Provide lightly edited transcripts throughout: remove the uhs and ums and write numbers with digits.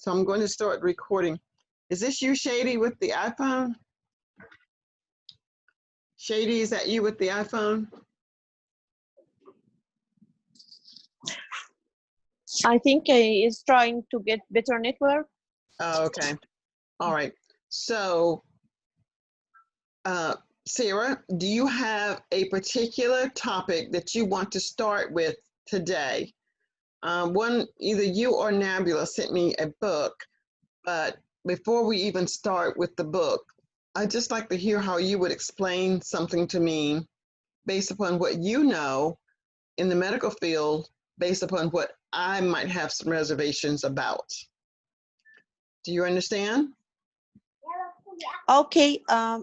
So I'm going to start recording. Is this you, Shady, with the iPhone? Shady, is that you with the iPhone? I think he is trying to get better network. Oh, okay. All right. So, Sarah, do you have a particular topic that you want to start with today? Either you or Nabula sent me a book, but before we even start with the book, I'd just like to hear how you would explain something to me based upon what you know in the medical field, based upon what I might have some reservations about. Do you understand? Okay. I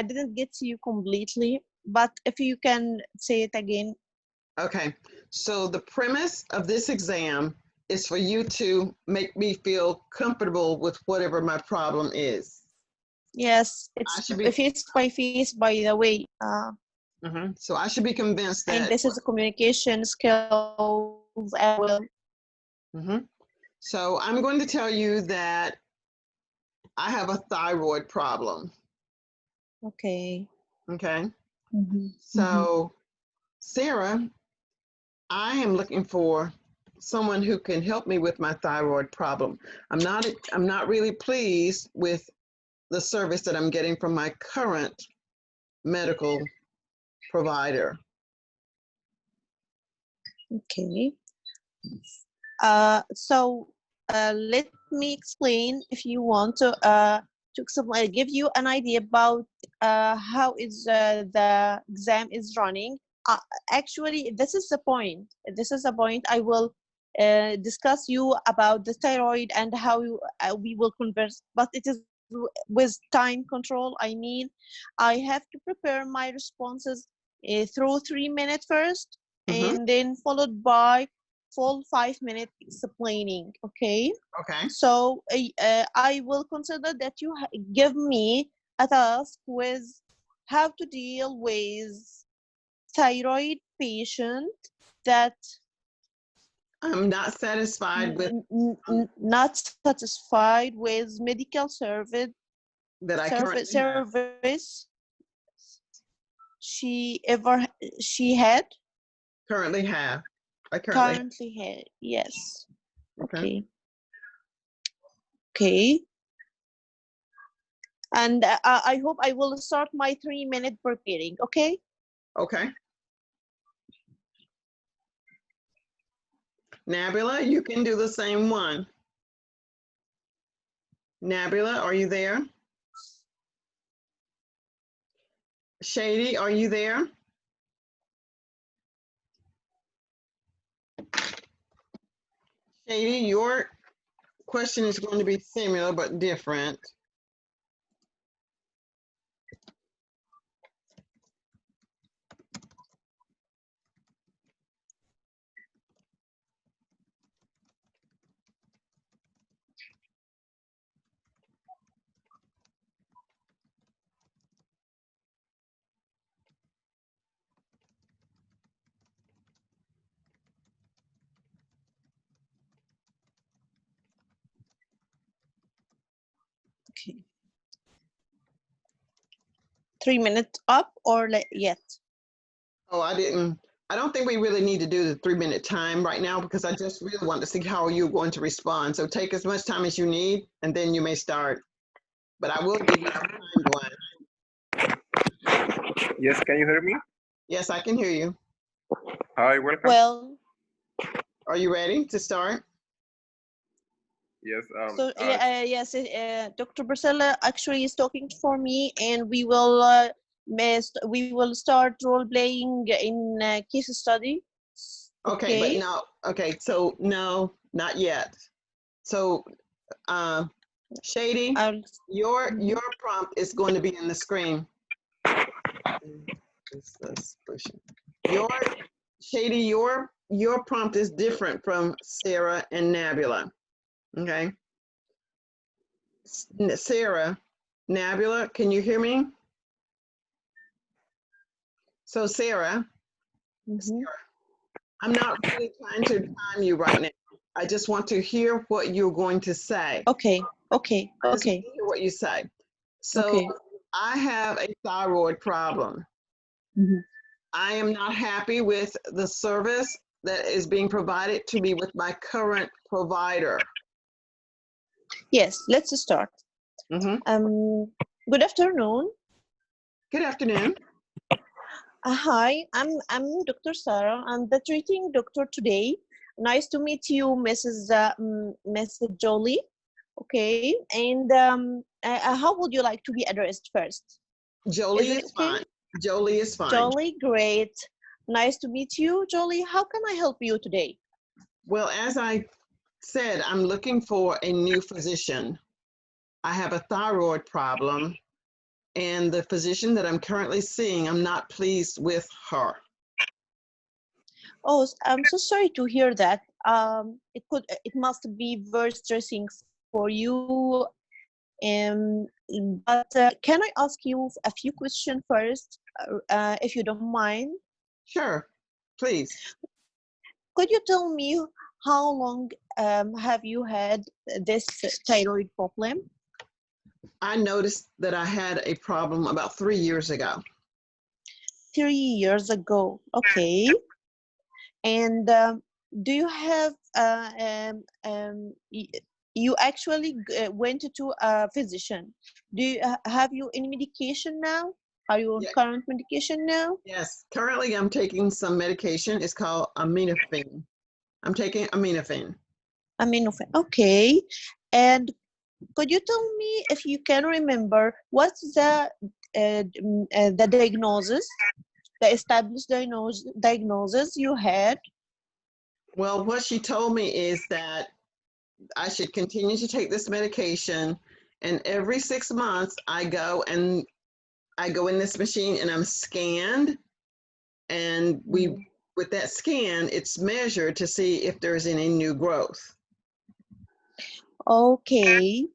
didn't get you completely, but if you can say it again. Okay. So the premise of this exam is for you to make me feel comfortable with whatever my problem is. Yes, it's face by face, by the way. So I should be convinced that. And this is a communication skills as well. So I'm going to tell you that I have a thyroid problem. Okay. Okay. So, Sarah, I am looking for someone who can help me with my thyroid problem. I'm not really pleased with the service that I'm getting from my current medical provider. Okay. Let me explain if you want to give you an idea about how is the exam is running. Actually, this is the point. This is the point I will discuss you about the thyroid and how we will converse, but it is with time control. I mean, I have to prepare my responses through 3 minutes first, and then followed by full 5 minute explaining. Okay. Okay. So I will consider that you give me a task with how to deal with thyroid patient that I'm not satisfied with not satisfied with medical service that I currently service she had currently have. I currently had. Yes. Okay. Okay. And I hope I will start my 3 minute preparing. Okay. Okay. Nabula, you can do the same one. Nabula, are you there? Shady, are you there? Shady, your question is going to be similar but different. Okay. 3 minutes up or yet? Oh, I don't think we really need to do the 3 minute time right now because I just really want to see how you're going to respond. So take as much time as you need and then you may start. But I will give you some time one. Yes, can you hear me? Yes, I can hear you. Hi, welcome. Well, are you ready to start? Yes. Yes, Dr. Priscilla actually is talking for me, and we will start role playing in case study. Okay, but no. Okay, so no, not yet. So, Shady, your prompt is going to be in the screen. Shady, your prompt is different from Sarah and Nabula. Okay. Sarah, Nabula, can you hear me? So Sarah, Sarah, I'm not really trying to time you right now. I just want to hear what you're going to say. Okay, okay, I just want okay, to hear what you say. So okay. I have a thyroid problem. Mhm. I am not happy with the service that is being provided to me with my current provider. Yes, let's start. Mhm. Good afternoon. Good afternoon. Hi, I'm Dr. Sarah. I'm the treating doctor today. Nice to meet you, Mrs. Jolie. Okay, and how would you like to be addressed first? Is Jolie it is okay? fine. Jolie is fine. Jolie, great. Nice to meet you, Jolie. How can I help you today? Well, as I said, I'm looking for a new physician. I have a thyroid problem, and the physician that I'm currently seeing, I'm not pleased with her. Oh, I'm so sorry to hear that. It must be very stressing for you. Um, but can I ask you a few questions first, if you don't mind? Sure, please. Could you tell me how long have you had this thyroid problem? I noticed that I had a problem about 3 years ago. 3 years ago. Okay. And do you have you actually went to a physician? Do you have you any medication now? Are you on Yeah, current medication now? yes, currently I'm taking some medication. It's called aminophene. I'm taking aminophene. Okay. And could you tell me if you can remember what's the diagnosis, the established diagnosis you had? Well, what she told me is that I should continue to take this medication, and every 6 months I go in this machine and I'm scanned, and with that scan, it's measured to see if there's any new growth. Okay.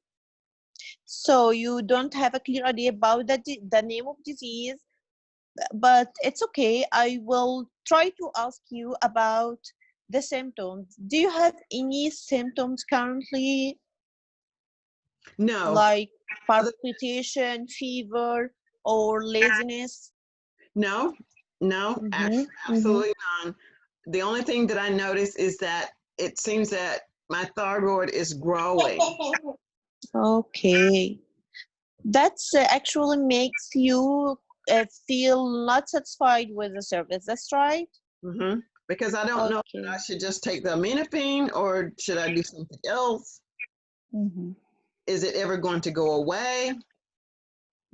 So you don't have a clear idea about the name of disease, but it's okay. I will try to ask you about the symptoms. Do you have any symptoms currently, No, like other- palpitation, fever, or laziness? no, no, Mm-hmm, actually, mm-hmm. absolutely none. The only thing that I notice is that it seems that my thyroid is growing. Okay. That's actually makes you feel not satisfied with the service. That's right? Hmm. Because I don't know if I Okay. should just take the aminophene or should I do something else? Mm-hmm. Is it ever going to go away?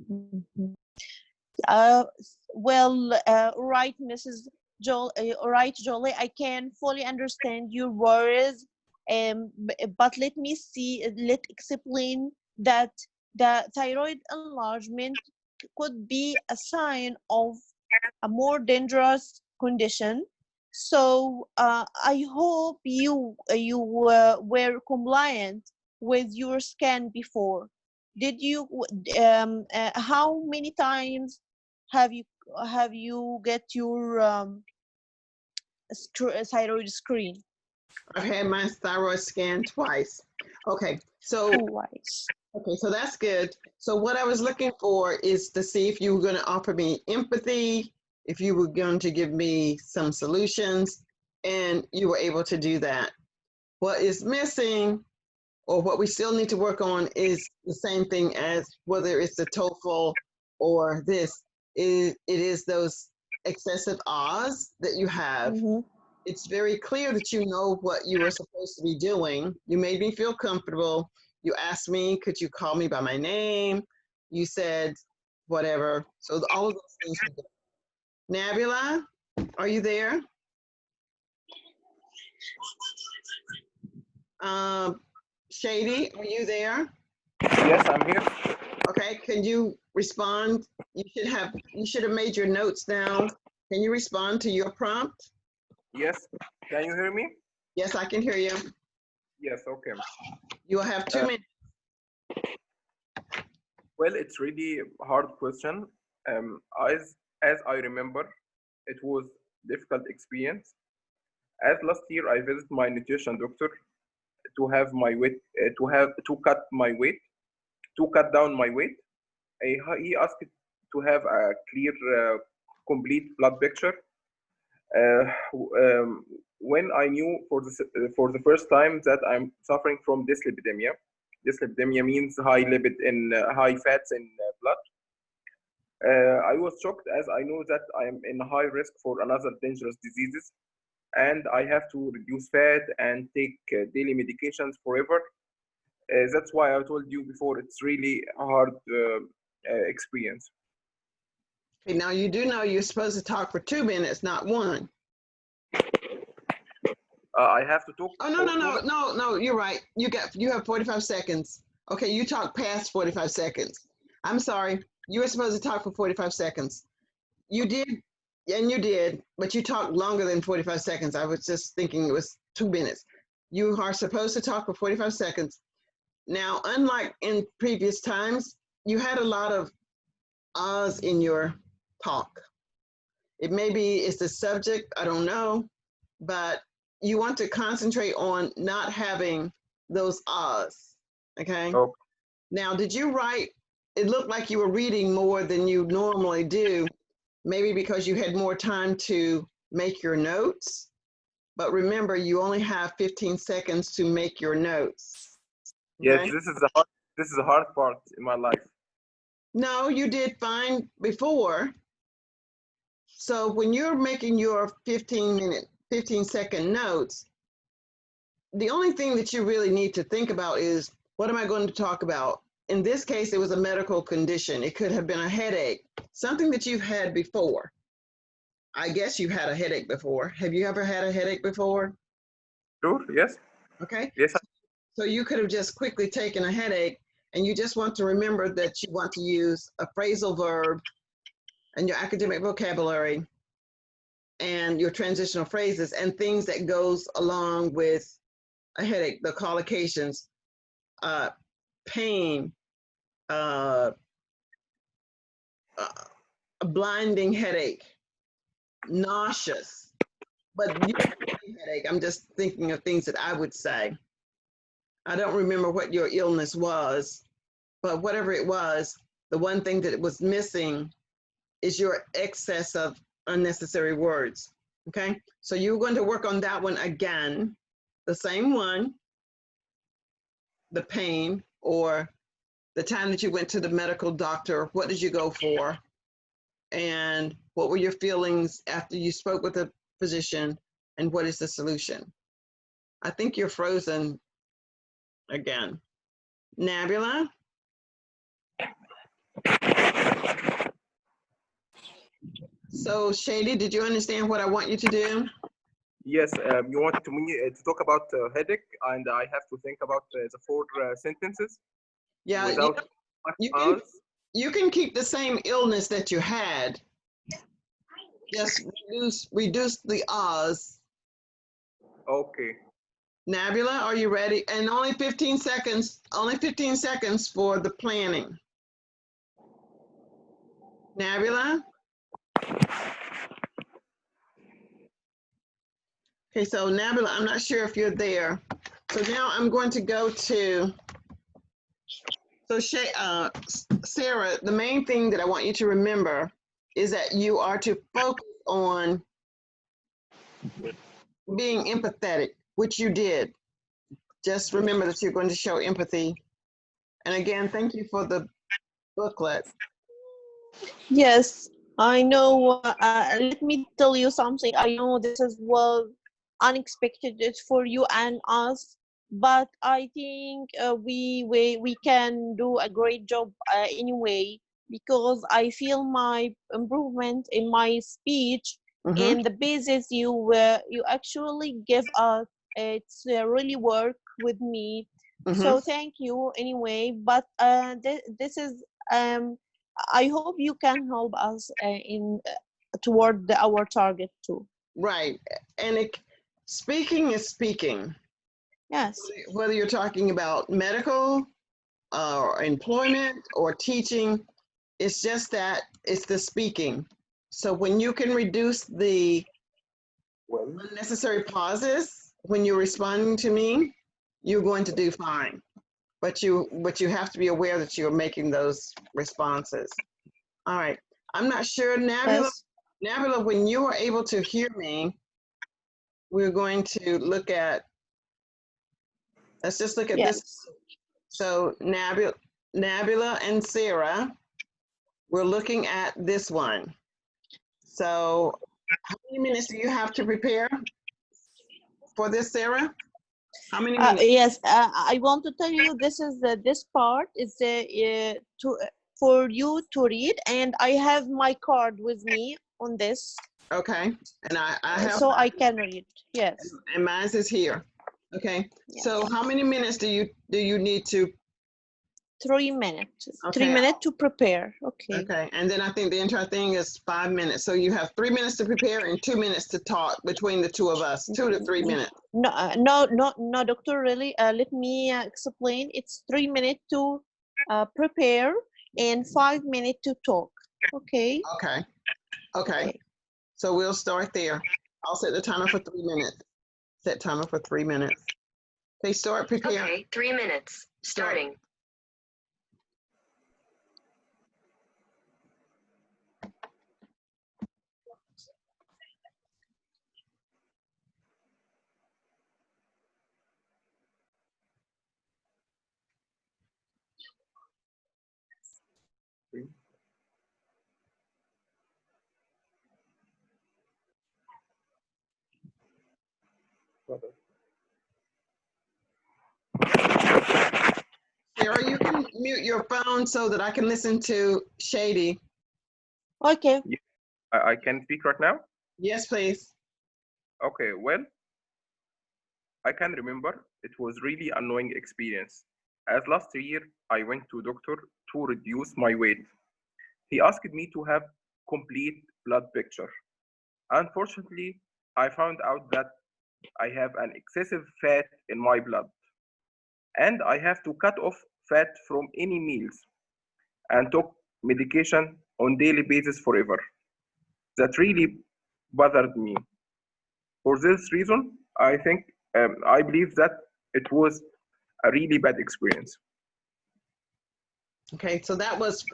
Mm-hmm. Uh, right, Mrs. Right, Jolie, I can fully understand your worries. But let me see, let explain that the thyroid enlargement could be a sign of a more dangerous condition. So I hope you were compliant with your scan before. Did you? How many times have you get your thyroid screen? I've had my thyroid scan twice. Okay, so Twice. that's good. So what I was looking for is to see if you were going to offer me empathy, if you were going to give me some solutions, and you were able to do that. What is missing, or what we still need to work on, is the same thing as whether it's the TOEFL or this. It is those excessive ahs that you have. Mm-hmm. It's very clear that you know what you were supposed to be doing. You made me feel comfortable. You asked me, could you call me by my name? You said whatever. So all of those things were good. Nabila, are you there? Shady, are you there? Yes, I'm here. Okay, can you respond? You should have made your notes down. Can you respond to your prompt? Yes, can you hear me? Yes, I can hear you. Yes, okay. You will have 2 minutes. Well, it's really a hard question. As I remember, it was difficult experience. As last year, I visited my nutrition doctor. to have my weight, to cut down my weight. He asked to have a clear, complete blood picture. Uh, when I knew for the first time that I'm suffering from dyslipidemia. Dyslipidemia means high fats in blood. I was shocked as I know that I am in high risk for another dangerous diseases, and I have to reduce fat and take daily medications forever. That's why I told you before, it's really a hard experience. Okay, now you do know you're supposed to talk for 2 minutes, not 1. I have to talk. Oh, no, you're right. You have 45 seconds. Okay, you talk past 45 seconds. I'm sorry. You were supposed to talk for 45 seconds. You did, and you did, but you talked longer than 45 seconds. I was just thinking it was 2 minutes. You are supposed to talk for 45 seconds. Now, unlike in previous times, you had a lot of ahs in your talk. It maybe it's the subject, I don't know, but you want to concentrate on not having those ahs, okay? Oh, Now, did you write, it looked like you were reading more than you normally do, maybe because you had more time to make your notes, but remember, you only have 15 seconds to make your notes. yes, Okay? this is a hard part in my life. No, you did fine before. So when you're making your 15-second notes, the only thing that you really need to think about is, what am I going to talk about? In this case, it was a medical condition. It could have been a headache, something that you've had before. I guess you've had a headache before. Have you ever had a headache before? Sure, yes. Okay. Yes. So you could have just quickly taken a headache, and you just want to remember that you want to use a phrasal verb and your academic vocabulary and your transitional phrases and things that goes along with a headache, the collocations, pain, a blinding headache, nauseous. But you don't have any headache. I'm just thinking of things that I would say. I don't remember what your illness was, but whatever it was, the one thing that was missing is your excess of unnecessary words. Okay, so you're going to work on that one again, the same one, the pain, or the time that you went to the medical doctor, what did you go for? And what were your feelings after you spoke with the physician, and what is the solution? I think you're frozen again. Nabila? So Shady, did you understand what I want you to do? Yes, you want me to talk about headache, and I have to think about the 4 sentences Yeah, without you can keep the same illness that you had. Just reduce the ahs. Okay. Nabila, are you ready? And only 15 seconds, for the planning. Nabila? Okay, so Nabila, I'm not sure if you're there. So now I'm going to go to, so Sarah, the main thing that I want you to remember is that you are to focus on being empathetic, which you did. Just remember that you're going to show empathy. And again, thank you for the booklet. Yes, I know. Let me tell you something. I know this is well unexpected for you and us, but I think we can do a great job anyway, because I feel my improvement in my speech Mm-hmm. and the basis you actually give us. It's really work with me. Mm-hmm. So thank you anyway. But this is I hope you can help us in toward our target too. Right. And speaking is speaking. Yes. Whether you're talking about medical or employment or teaching, it's just that it's the speaking. So when you can reduce the unnecessary pauses when you're responding to me, you're going to do fine. But you have to be aware that you're making those responses. All right. I'm not sure, Nabila. Yes. Nabila, when you are able to hear me, we're going to look at, let's just look at this. Yes. So Nabila and Sarah, we're looking at this one. So how many minutes do you have to prepare for this, Sarah? How many minutes? Yes, I want to tell you this is this part is for you to read, and I have my card with me on this, Okay, and I have, so I can read. Yes. and mine is here. Okay, Yeah. so how many minutes do you need to? 3 minutes. Okay. 3 minutes to prepare. Okay. Okay, and then I think the entire thing is 5 minutes. So you have 3 minutes to prepare and 2 minutes to talk between the two of us. 2 to 3 minutes. No, no, doctor. Really, let me explain. It's 3 minutes to prepare and 5 minutes to talk. Okay. Okay. Okay. So we'll start there. I'll set the timer for 3 minutes. Set timer for 3 minutes. Okay, start preparing. Okay, 3 minutes. Starting. Sarah, you can mute your phone so that I can listen to Shady. Okay. I can speak right now? Yes, please. Okay, well, I can remember it was really annoying experience. As last year, I went to doctor to reduce my weight. He asked me to have complete blood picture. Unfortunately, I found out that I have an excessive fat in my blood, and I have to cut off fat from any meals and took medication on daily basis forever. That really bothered me. For this reason, I believe that it was a really bad experience. Okay, so that was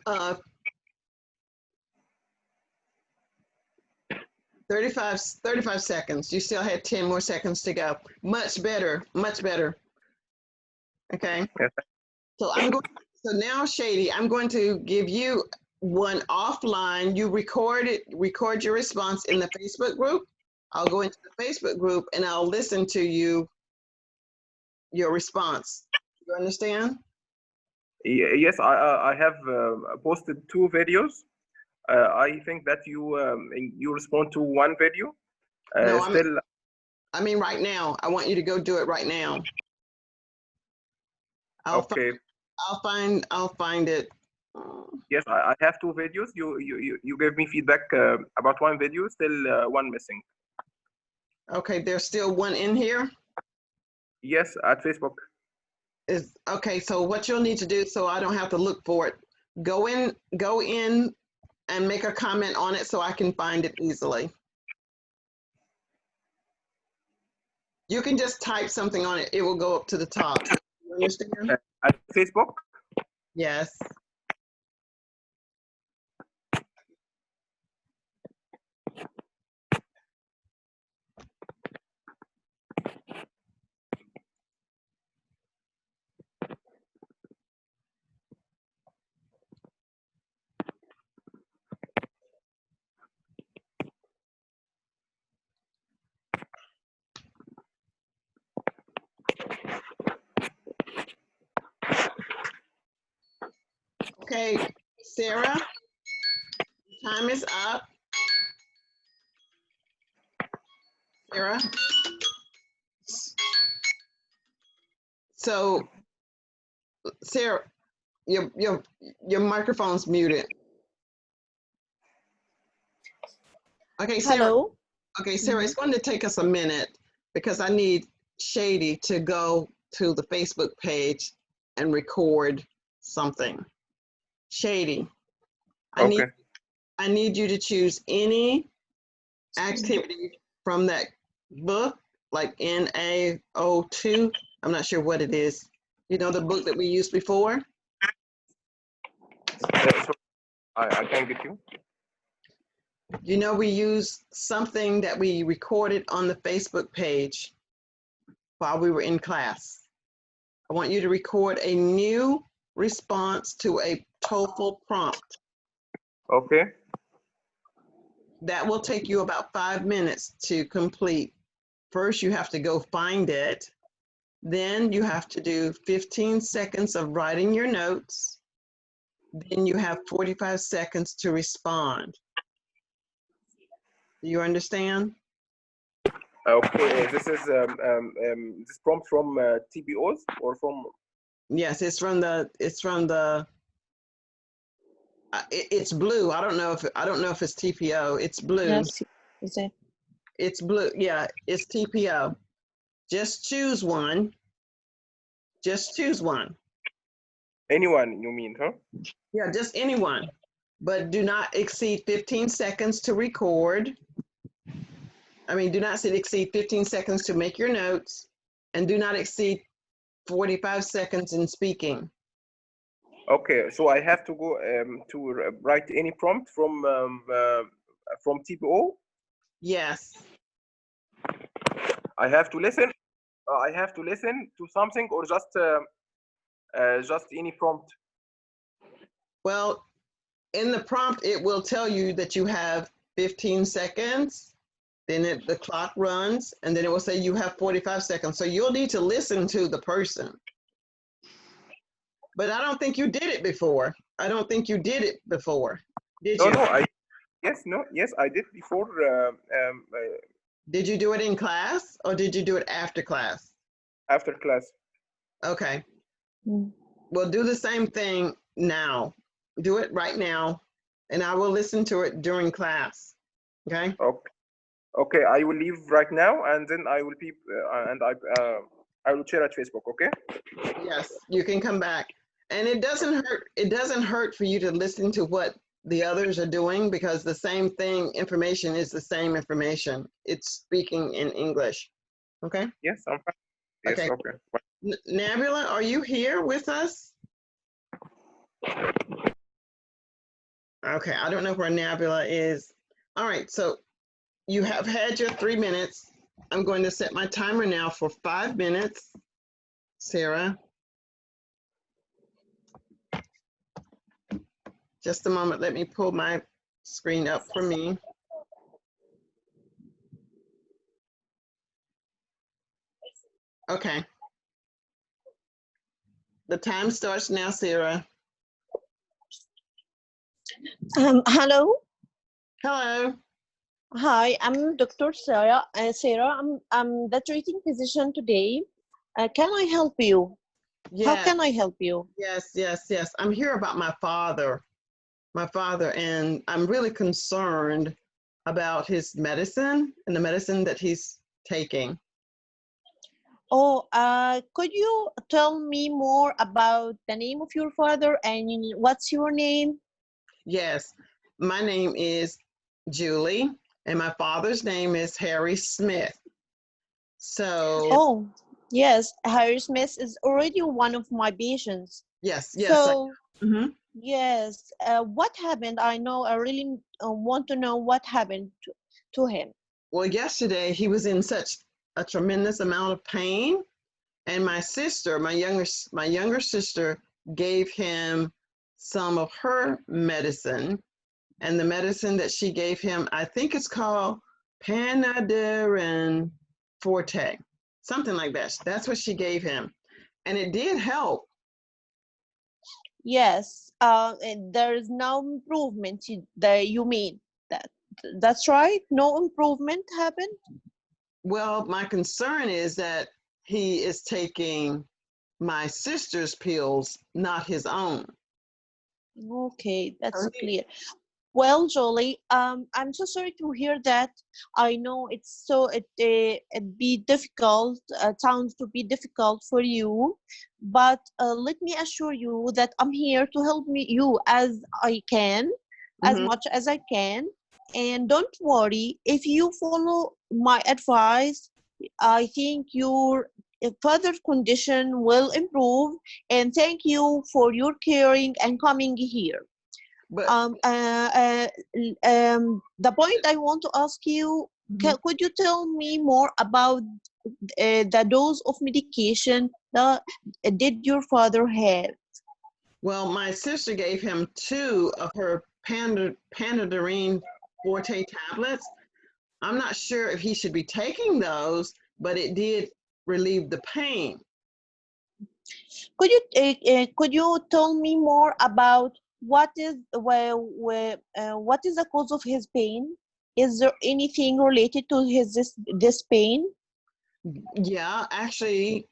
35 seconds. You still had 10 more seconds to go. Much better, much better. Okay. Yes. So so now Shady, I'm going to give you one offline. You record your response in the Facebook group. I'll go into the Facebook group and I'll listen to your response. You understand? Yes, I have posted 2 videos. I think that you respond to 1 video. No, Still, I mean right now. I want you to go do it right now. okay. I'll find it. Yes, I have 2 videos. You gave me feedback about 1 video. Still 1 missing. Okay, there's still one in here. Yes, at Facebook. Okay, so what you'll need to do, so I don't have to look for it, go in and make a comment on it so I can find it easily. You can just type something on it. It will go up to the top. You understand? At Facebook? Yes. Okay, Sarah, time is up. Sarah. So, Sarah, your microphone's muted. Okay, Sarah. Hello. Okay, Sarah, it's going to take us a minute because I need Shady to go to the Facebook page and record something. Shady, Okay. I need you to choose any activity from that book, like NaO2, I'm not sure what it is. You know the book that we used before? So I can't get you. You know, we used something that we recorded on the Facebook page while we were in class. I want you to record a new response to a TOEFL prompt. Okay. That will take you about 5 minutes to complete. First, you have to go find it. Then you have to do 15 seconds of writing your notes. Then you have 45 seconds to respond. Do you understand? Okay. This is this prompt from TBOs or from? Yes, it's from the it's blue. I don't know if it's TPO. It's blue. Yes, is it? It's blue. Yeah, it's TPO. Just choose one. Just choose one. Anyone, you mean, huh? Yeah, just anyone. But do not exceed 15 seconds to record. I mean, do not exceed 15 seconds to make your notes, and do not exceed 45 seconds in speaking. Okay, so I have to go to write any prompt from TPO. Yes. I have to listen. I have to listen to something, or just any prompt. Well, in the prompt, it will tell you that you have 15 seconds. Then the clock runs, and then it will say you have 45 seconds. So you'll need to listen to the person. But I don't think you did it before. I don't think you did it before. Did you? No, yes, I did before. Did you do it in class, or did you do it after class? After class. Okay. Mm. Well, do the same thing now. Do it right now, and I will listen to it during class. Okay? Okay, I will leave right now, and then I will be I will share at Facebook. Okay. Yes, you can come back. And it doesn't hurt. It doesn't hurt for you to listen to what the others are doing, because the same thing, information is the same information. It's speaking in English. Okay? Yes, I'm fine. Yes, Okay. okay. Nabula, are you here with us? Okay, I don't know where Nabula is. All right, so you have had your 3 minutes. I'm going to set my timer now for 5 minutes. Sarah. Just a moment, let me pull my screen up for me. Okay. The time starts now, Sarah. Hello. Hello. Hi, I'm Dr. Sarah. I'm the treating physician today. Can I help you? How Yes, can I help you? yes. I'm here about my father, and I'm really concerned about his medicine and the medicine that he's taking. Oh, could you tell me more about the name of your father and what's your name? Yes, my name is Julie, and my father's name is Harry Smith. So, Oh, yes, Harry Smith is already one of my patients. yes. So, Mhm. yes, what happened? I really want to know what happened to him. Well, yesterday he was in such a tremendous amount of pain, and my sister, my younger sister, gave him some of her medicine, and the medicine that she gave him, I think it's called Panadirin Forte, something like that. That's what she gave him, and it did help. Yes, and there is no improvement. You mean that? That's right. No improvement happened. Well, my concern is that he is taking my sister's pills, not his own. Okay, that's Okay. clear. Well, Jolie, I'm so sorry to hear that. I know it be difficult, sounds to be difficult for you, but let me assure you that I'm here to help you as I can, as Mhm. much as I can. And don't worry, if you follow my advice, I think further condition will improve. And thank you for your caring and coming here. But The point I want to ask you, could you tell me more about the dose of medication that did your father have? well, my sister gave him 2 of her Panadorine Forte tablets. I'm not sure if he should be taking those, but it did relieve the pain. Could you tell me more about what is what is the cause of his pain? Is there anything related to this pain? Yeah, actually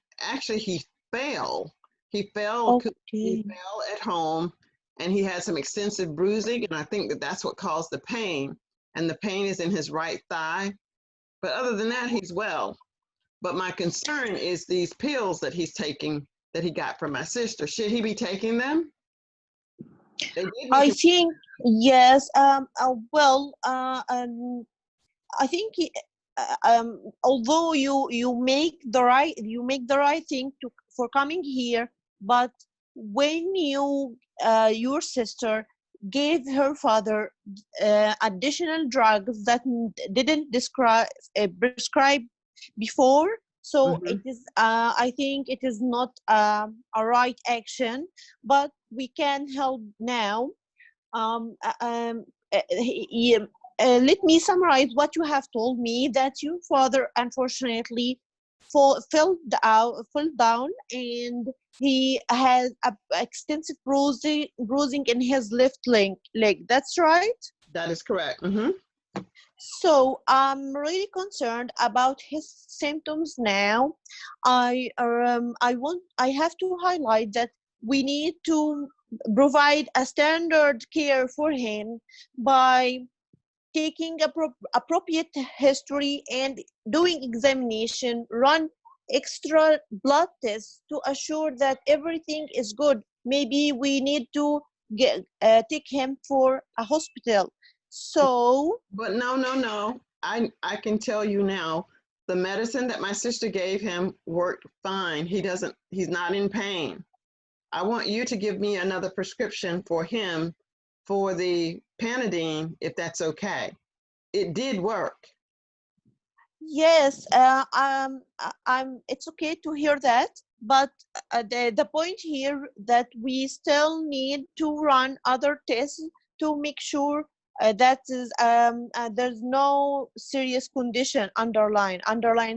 he fell. He fell. He Okay. fell at home, and he had some extensive bruising, and I think that that's what caused the pain. And the pain is in his right thigh. But other than that, he's well. But my concern is these pills that he's taking that he got from my sister. Should he be taking them? They did make I him. think yes. I think although you make the right thing for coming here, but when your sister gave her father additional drugs that didn't prescribe before, so it Mhm. is I think it is not a right action, but we can help now. um, uh, um, he, Let me summarize what you have told me, that your father unfortunately fell down, and he has extensive bruising in his left leg. That's right. That is correct. Hmm. So I'm really concerned about his symptoms now. I have to highlight that we need to provide a standard care for him by taking appropriate history and doing examination, run extra blood tests to assure that everything is good. Maybe we need to take him for a hospital. So But no. I can tell you now, the medicine that my sister gave him worked fine. He's not in pain. I want you to give me another prescription for him for the Panadine, if that's okay. It did work. yes, it's okay to hear that, but the point here that we still need to run other tests to make sure there's no serious condition underlying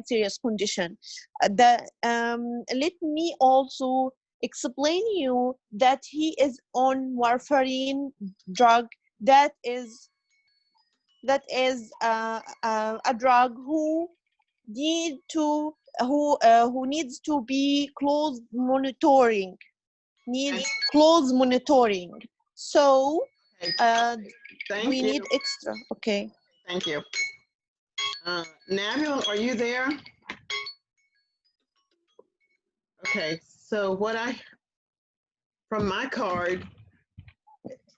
serious condition. Let me also explain you that he is on warfarin drug that is a drug who needs to be Okay. close monitoring. So Okay. uh, Thank we you. need extra. Okay. Thank you. Nabil, are you there? Okay. So from my card,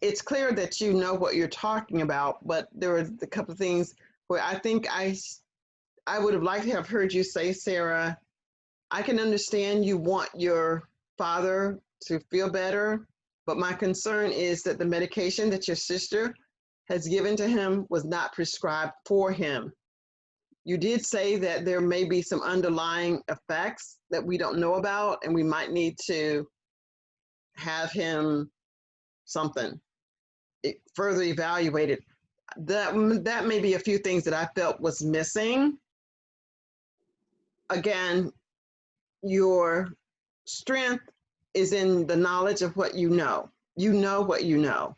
it's clear that you know what you're talking about, but there were a couple of things where I think I would have liked to have heard you say, Sarah, I can understand you want your father to feel better, but my concern is that the medication that your sister has given to him was not prescribed for him. You did say that there may be some underlying effects that we don't know about, and we might need to have him something further evaluated. That may be a few things that I felt was missing. Again, your strength is in the knowledge of what you know. You know what you know.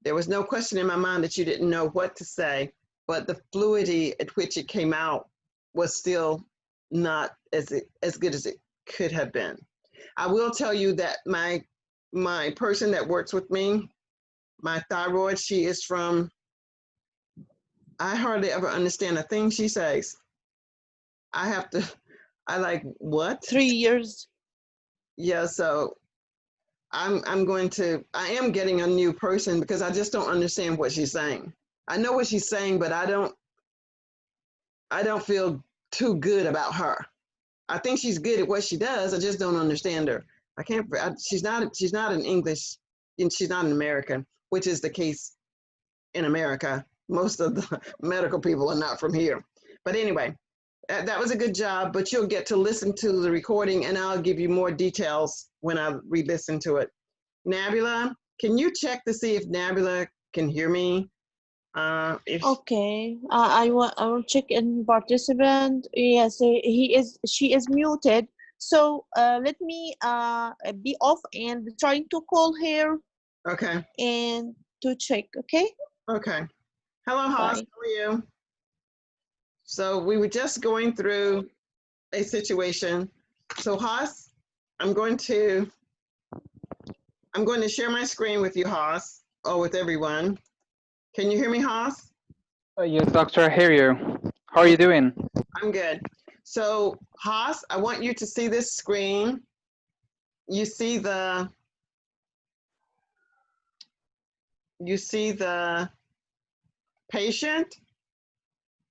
There was no question in my mind that you didn't know what to say, but the fluidity at which it came out was still not as good as it could have been. I will tell you that my person that works with me, my thyroid, she is from, I hardly ever understand a thing she says. I like, what? 3 years. Yeah, so I am getting a new person because I just don't understand what she's saying. I know what she's saying, but I don't feel too good about her. I think she's good at what she does. I just don't understand her. I can't. She's not an English. And she's not an American, which is the case in America. Most of the medical people are not from here. But anyway, that was a good job. But you'll get to listen to the recording, and I'll give you more details when I re-listen to it. Nabila, can you check to see if Nabila can hear me? Okay, I will check in participant. Yes, she is muted. So let me be off and trying to call her Okay. and to check. Okay, Okay. Hello, Haas. bye. How are you? So we were just going through a situation. So Haas, I'm going to share my screen with you, Haas, or with everyone. Can you hear me, Haas? Yes, doctor, I hear you. How are you doing? I'm good. So Haas, I want you to see this screen. You see the patient?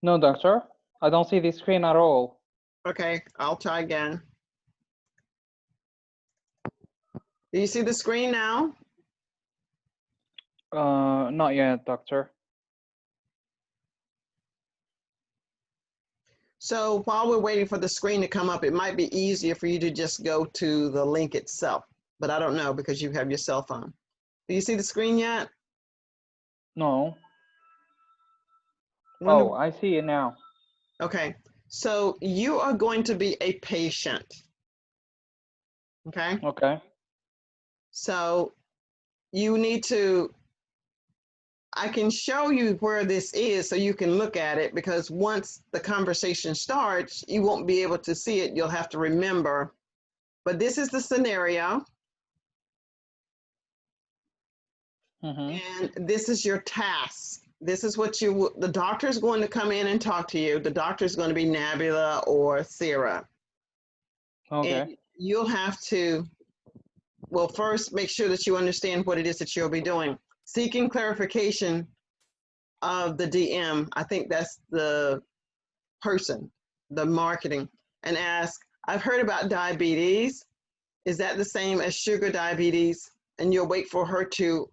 No, doctor, I don't see the screen at all. Okay, I'll try again. Do you see the screen now? Not yet, doctor. So while we're waiting for the screen to come up, it might be easier for you to just go to the link itself, but I don't know because you have your cell phone. Do you see the screen yet? No. Oh, I see it now. Okay, so you are going to be a patient. Okay. Okay. So you need to, I can show you where this is so you can look at it, because once the conversation starts, you won't be able to see it. You'll have to remember. But this is the scenario. And this is your task. This is what the doctor is going to come in and talk to you. The doctor is going to be Nabila or Sarah. Okay. And you'll have to, well, first make sure that you understand what it is that you'll be doing. Seeking clarification of the DM. I think that's the person, the marketing, and ask, I've heard about diabetes. Is that the same as sugar diabetes? And you'll wait for her to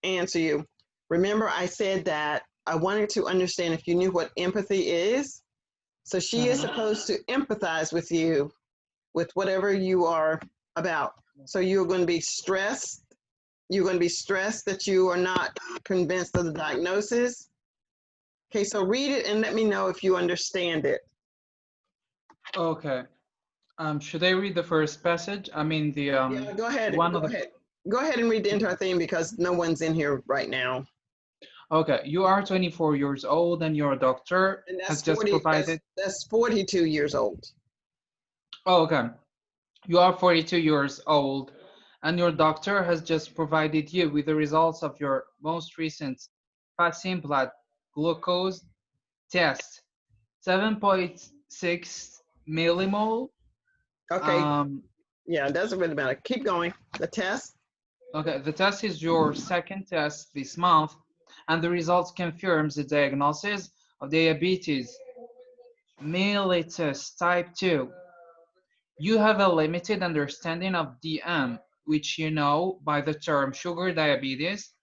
answer you. Remember, I said that I wanted to understand if you knew what empathy is. So she is supposed to empathize with you, with whatever you are about. So you're going to be stressed. You're going to be stressed that you are not convinced of the diagnosis. Okay, so read it and let me know if you understand it. Okay. Should I read the first passage? I mean the Yeah, go ahead. Go ahead and read the entire thing because no one's in here right now. Okay, you are 24 years old and your doctor And has just provided. That's 42 years old. Oh, okay. You are 42 years old and your doctor has just provided you with the results of your most recent fasting blood glucose test. 7.6 millimole. Okay. Yeah, it doesn't really matter. Keep going. The test. Okay, the test is your second test this month, and the results confirms the diagnosis of diabetes mellitus type 2. You have a limited understanding of DM, which you know by the term sugar diabetes.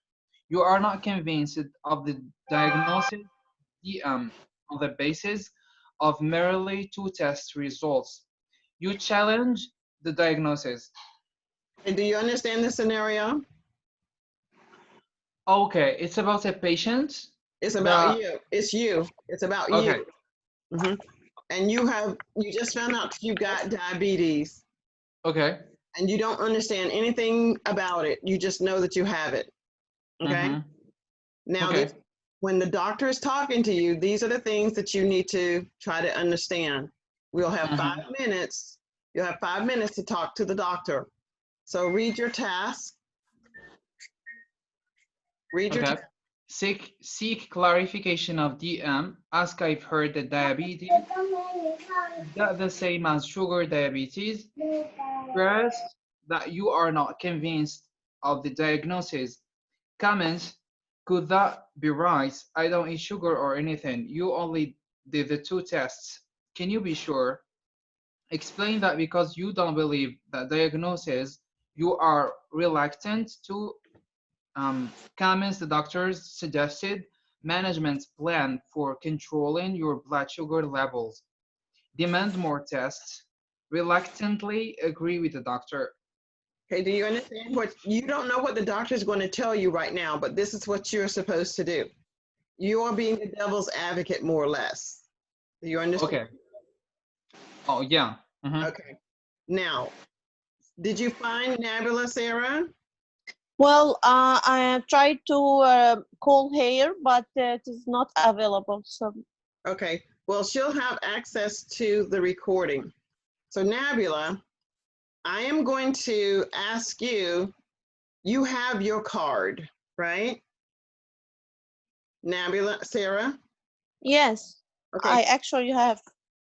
You are not convinced of the diagnosis DM on the basis of merely two test results. You challenge the diagnosis. And do you understand the scenario? Okay, it's about a patient. It's about you. It's you. It's about you. Okay. And you just found out you got diabetes. Okay. And you don't understand anything about it. You just know that you have it. Okay. Now, when the doctor is talking to you, these are the things that you need to try to understand. We'll have 5 minutes. You'll have 5 minutes to talk to the doctor. So read your task. Read your task. Seek clarification of DM. Ask, I've heard that diabetes is that the same as sugar diabetes. Stress that you are not convinced of the diagnosis. Comments, could that be right? I don't eat sugar or anything. You only did the two tests. Can you be sure? Explain that because you don't believe that diagnosis, you are reluctant to comments the doctors suggested management plan for controlling your blood sugar levels. Demand more tests. Reluctantly agree with the doctor. Okay, do you understand what you don't know what the doctor is going to tell you right now, but this is what you're supposed to do. You are being the devil's advocate, more or less. Do you understand? Okay. Oh, yeah. Okay. Now, did you find Nabila, Sarah? Well, I tried to call her, but it is not available. So, Okay. Well, she'll have access to the recording. So, Nabila, I am going to ask you, you have your card, right? Nabila, Sarah? yes, Okay. I actually have.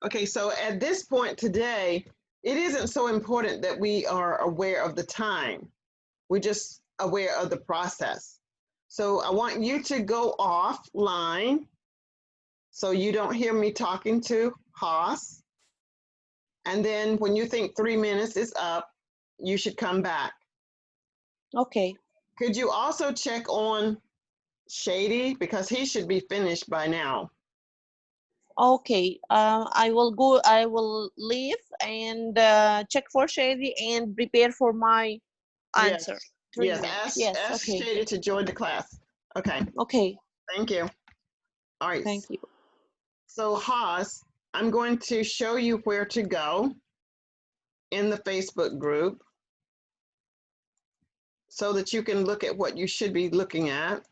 Okay, so at this point today, it isn't so important that we are aware of the time. We're just aware of the process. So I want you to go offline so you don't hear me talking to Haas. And then when you think 3 minutes is up, you should come back. Okay. Could you also check on Shady because he should be finished by now? Okay. I will go. I will leave and check for Shady and prepare for my answer. Yes. 3 minutes. Yes. Ask Okay. Shady to join the class. Okay, Okay. thank you. All right. Thank you. So Haas, I'm going to show you where to go in the Facebook group so that you can look at what you should be looking at.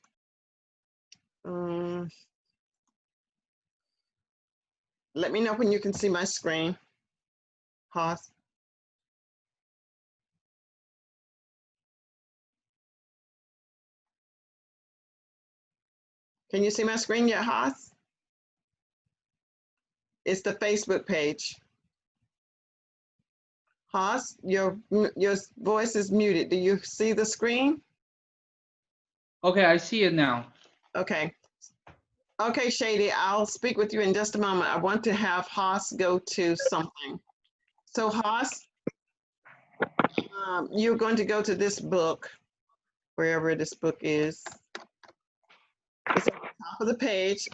Let me know when you can see my screen, Haas. Can you see my screen yet, Haas? It's the Facebook page. Haas, your voice is muted. Do you see the screen? Okay, I see it now. Okay. Okay, Shady, I'll speak with you in just a moment. I want to have Haas go to something. So Haas, you're going to go to this book, wherever this book is. It's at the top of the page.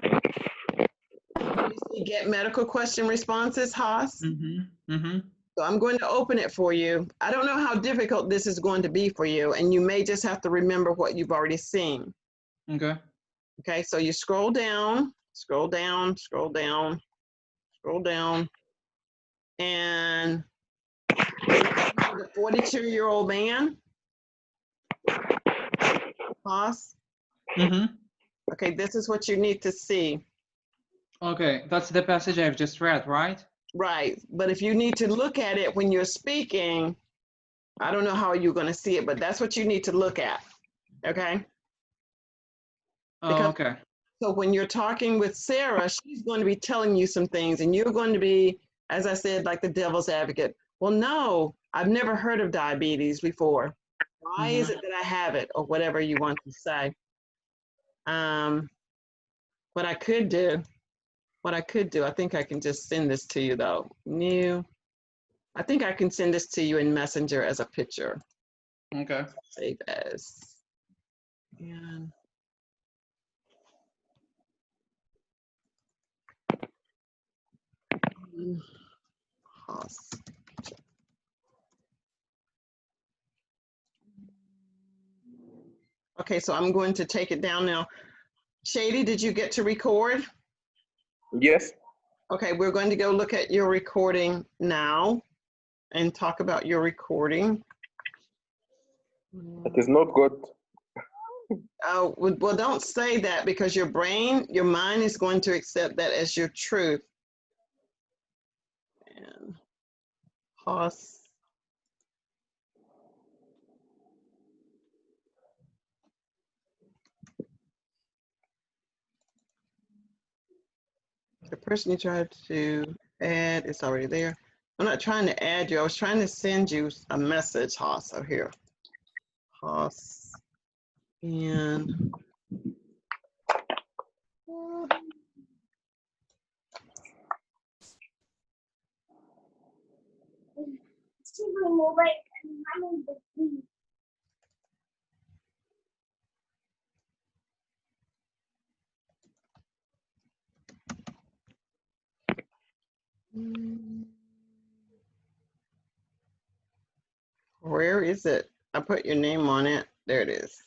You see Get Medical Question Responses, Haas. So I'm going to open it for you. I don't know how difficult this is going to be for you, and you may just have to remember what you've already seen. Okay. Okay, so you scroll down, scroll down, scroll down, scroll down, and the 42-year-old man, Haas. Okay, this is what you need to see. Okay, that's the passage I've just read, right? Right, but if you need to look at it when you're speaking, I don't know how you're going to see it, but that's what you need to look at. Okay. Oh, okay. So when you're talking with Sarah, she's going to be telling you some things, and you're going to be, as I said, like the devil's advocate. Well, no, I've never heard of diabetes before. Why is it that I have it, or whatever you want to say? What I could do, I think I can just send this to you though. I think I can send this to you in Messenger as a picture. Okay. Save as. And Haas. Okay, so I'm going to take it down now. Shady, did you get to record? Yes. Okay, we're going to go look at your recording now and talk about your recording. It is not good. Oh, well, don't say that because your mind is going to accept that as your truth. And Haas. The person you tried to add is already there. I'm not trying to add you. I was trying to send you a message, Haas. So here, Haas. And Where is it? I put your name on it. There it is.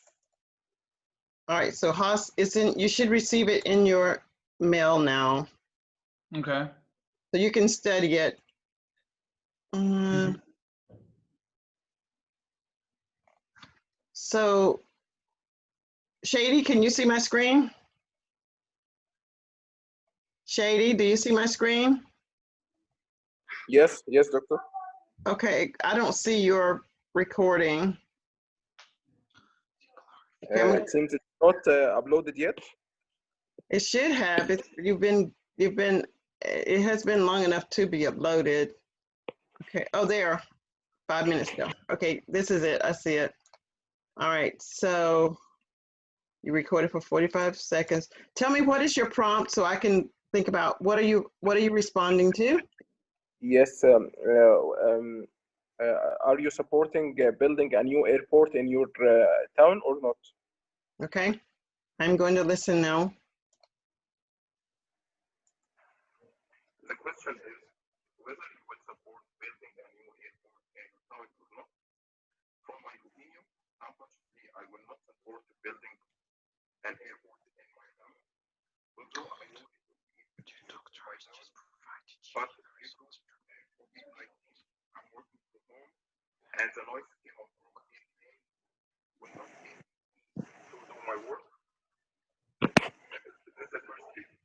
All right, so Haas, it's in, you should receive it in your mail now. Okay. So you can study it. So, Shady, can you see my screen? Shady, do you see my screen? Yes, yes, doctor. Okay, I don't see your recording. Okay, It seems it's not uploaded yet. it should have. It has been long enough to be uploaded. Okay, oh, there, 5 minutes ago. Okay, this is it, I see it. All right, so you recorded for 45 seconds. Tell me, what is your prompt so I can think about what are you responding to? Yes. Are you supporting building a new airport in your town or not? Okay, I'm going to listen now. The question is whether you will support building a new airport in your town or not. From my opinion, unfortunately, I will not support building an airport in my town. Although I know it will be but due to people like me, I'm working from home, and the noise came up from will not be to do my work. This is the first reason.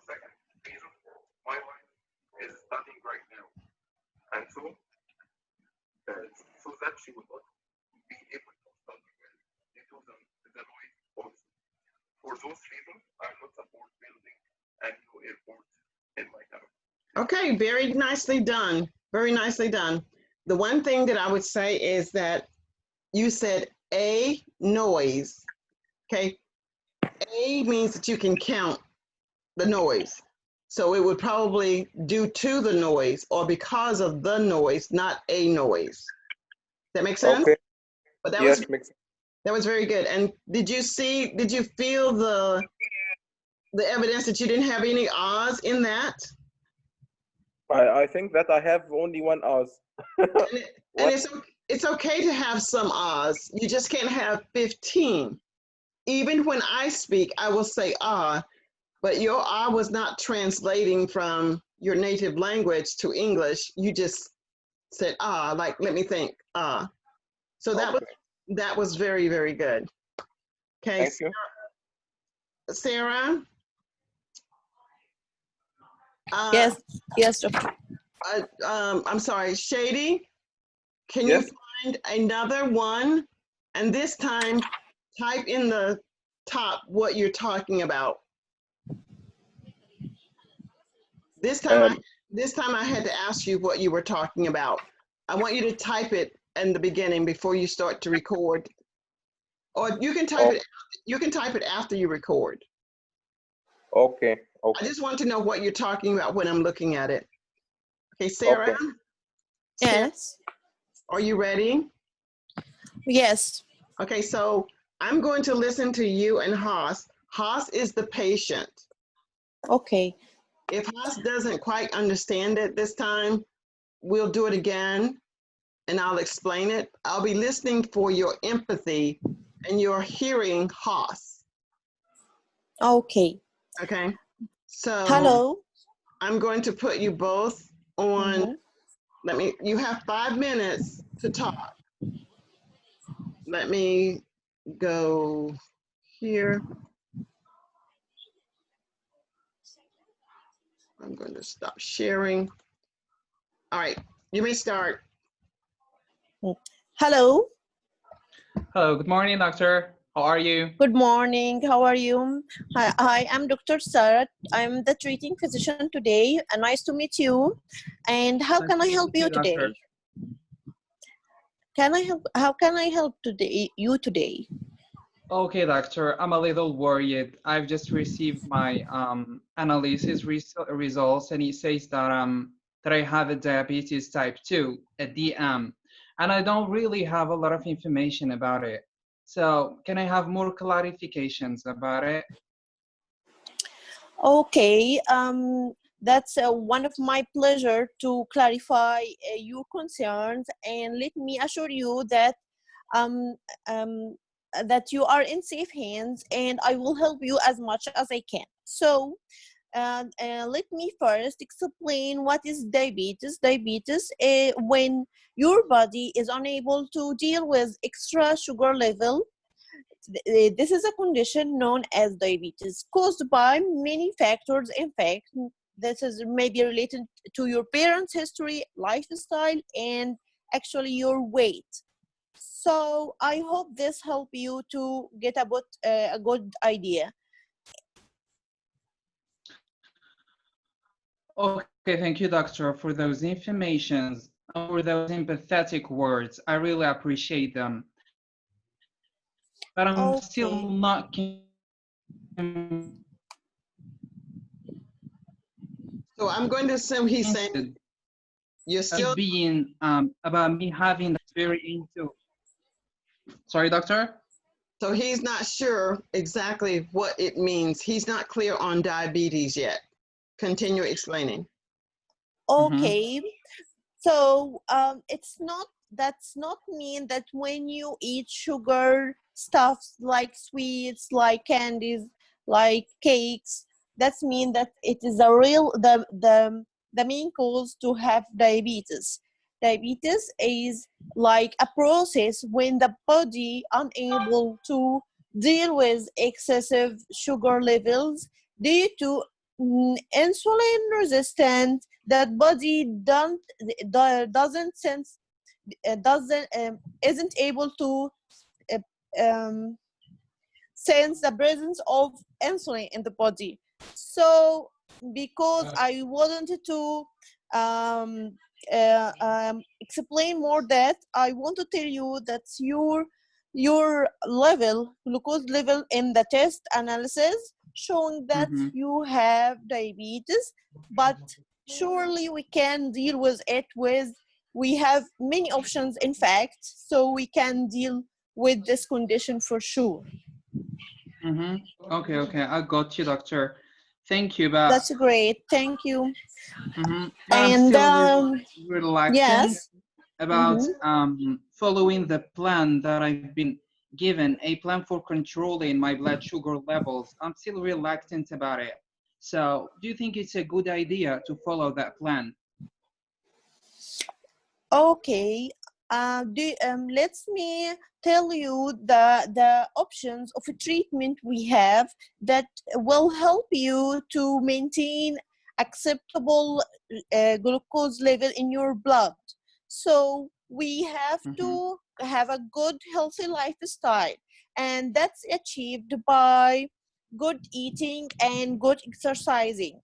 Second reason, my wife is studying right now, and so that she will not be able to study well due to the noise also. For those reasons, I will not support building a new airport in my town. Okay, very nicely done. Very nicely done. The one thing that I would say is that you said a noise. Okay, a means that you can count the noise. So it would probably due to the noise or because of the noise, not a noise. That make sense? Okay. But that Yes, was makes sense. that was very good. And did you feel the evidence that you didn't have any ahs in that? I think that I have only one Oz. And it's okay to have some ahs. You just can't have 15. Even when I speak, I will say ah, but your ah was not translating from your native language to English. You just said ah, like let me think ah. So that was very, very good. Okay, Thank you. Sarah. Yes, yes, doctor. I'm sorry, Shady. Can Yes. you find another one? And this time, type in the top what you're talking about. This time I had to ask you what you were talking about. I want you to type it in the beginning before you start to record. Or you can type it. You can type it after you record. Okay. I just want to know what you're talking about when I'm looking at it. Okay, Sarah. Okay. Yes. Are you ready? Yes. Okay, so I'm going to listen to you and Haas. Haas is the patient. Okay. If Haas doesn't quite understand it this time, we'll do it again and I'll explain it. I'll be listening for your empathy and your hearing Haas. Okay. Okay, so Hello. I'm going to put you both on, you have 5 minutes to talk. Let me go here. I'm going to stop sharing. All right, you may start. Hello. Hello, good morning, doctor. How are you? Good morning. How are you? Hi, I am Dr. Sarat. I'm the treating physician today. Nice to meet you. And how Nice can to I meet help you doctor. today? How can I help today? You today? Okay, doctor, I'm a little worried. I've just received my analysis results, and it says that that I have a diabetes type 2, a DM. and I don't really have a lot of information about it. So can I have more clarifications about it? Okay, that's one of my pleasure to clarify your concerns, and let me assure you that um, um, that you are in safe hands, and I will help you as much as I can. So, let me first explain what is diabetes. Diabetes, when your body is unable to deal with extra sugar level. This is a condition known as diabetes, caused by many factors. In fact, this is maybe related to your parents' history, lifestyle, and actually your weight. So I hope this help you to get about a good idea. Okay, thank you, doctor, for those informations and for those empathetic words. I really appreciate them. But I'm still Okay. not So I'm going to assume he's saying convinced you're still. being about me having that very into. Sorry, doctor? So he's not sure exactly what it means. He's not clear on diabetes yet. Continue explaining. Mm-hmm. Okay. So it's not, that's not mean that when you eat sugar stuffs like sweets, like candies, like cakes, that's mean that it is a real the main cause to have diabetes. Diabetes is like a process when the body unable to deal with excessive sugar levels due to insulin resistant, that body doesn't sense, doesn't isn't able to uh, um, sense the presence of insulin in the body. So because I wanted to um, explain more, that I want to tell you that your level, glucose level in the test analysis showing that Mm-hmm. you have diabetes, but surely we can deal with it with, we have many options in fact, so we can deal with this condition for sure. Mm-hmm. Okay, okay, I got you, doctor. Thank you, but That's great. Thank you. I'm And still reluctant yes. about Mhm. following the plan that I've been given, a plan for controlling my blood sugar levels. I'm still reluctant about it. So, do you think it's a good idea to follow that plan? Okay. Let me tell you the options of a treatment we have that will help you to maintain acceptable glucose level in your blood. So we have Mm-hmm. to have a good healthy lifestyle, and that's achieved by good eating and good exercising.